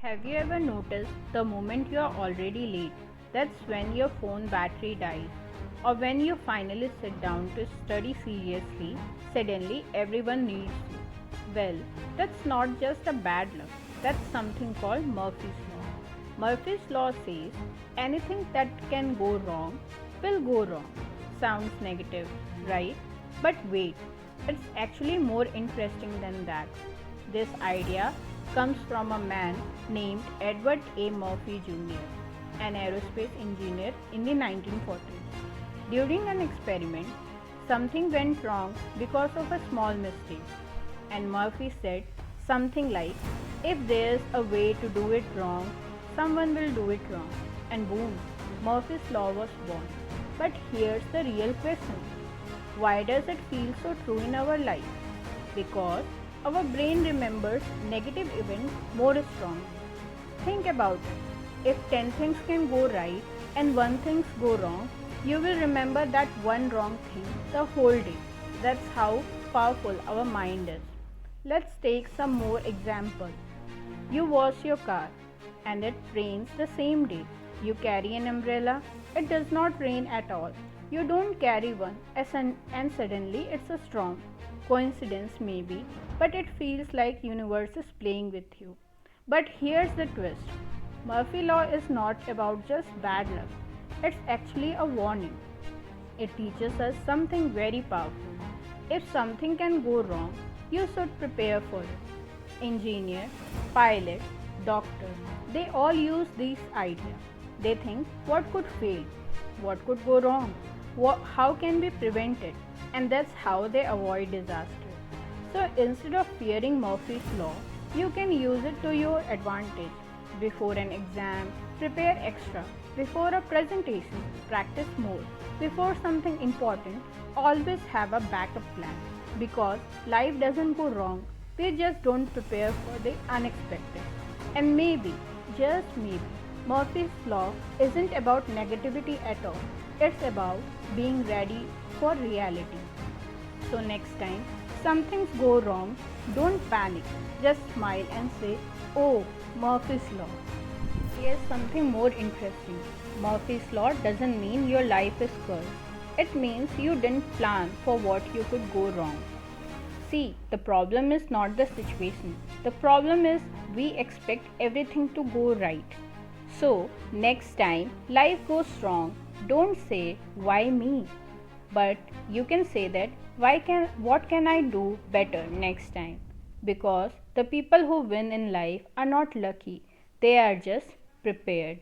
Have you ever noticed the moment you are already late? That's when your phone battery dies. Or when you finally sit down to study seriously, suddenly everyone needs you. Well, that's not just a bad luck, that's something called Murphy's Law. Murphy's Law says anything that can go wrong will go wrong. Sounds negative, right? But wait, it's actually more interesting than that. This idea comes from a man named Edward A. Murphy Jr., an aerospace engineer in the 1940s. During an experiment, something went wrong because of a small mistake, and Murphy said something like, if there's a way to do it wrong, someone will do it wrong. And boom, Murphy's Law was born. But here's the real question. Why does it feel so true in our life? Because our brain remembers negative events more strongly. Think about it. If 10 things can go right and one thing go wrong, you will remember that one wrong thing the whole day. That's how powerful our mind is. Let's take some more examples. You wash your car and it rains the same day. You carry an umbrella, it does not rain at all. You don't carry one and suddenly it's a storm. Coincidence maybe, but it feels like universe is playing with you. But here's the twist. Murphy law is not about just bad luck. It's actually a warning. It teaches us something very powerful. If something can go wrong, you should prepare for it. Engineer, pilot, doctor, they all use these ideas. They think what could fail, what could go wrong, how can we prevent it, and that's how they avoid disaster. So instead of fearing Murphy's law, you can use it to your advantage. Before an exam, prepare extra. Before a presentation, practice more. Before something important, always have a backup plan. Because life doesn't go wrong, we just don't prepare for the unexpected. And maybe, just maybe, Murphy's Law isn't about negativity at all. It's about being ready for reality. So next time some things go wrong, don't panic. Just smile and say, oh, Murphy's Law. Here's something more interesting. Murphy's Law doesn't mean your life is cursed. It means you didn't plan for what you could go wrong. See, the problem is not the situation. The problem is we expect everything to go right. So, next time life goes wrong, don't say, why me? But you can say that, what can I do better next time? Because the people who win in life are not lucky, they are just prepared.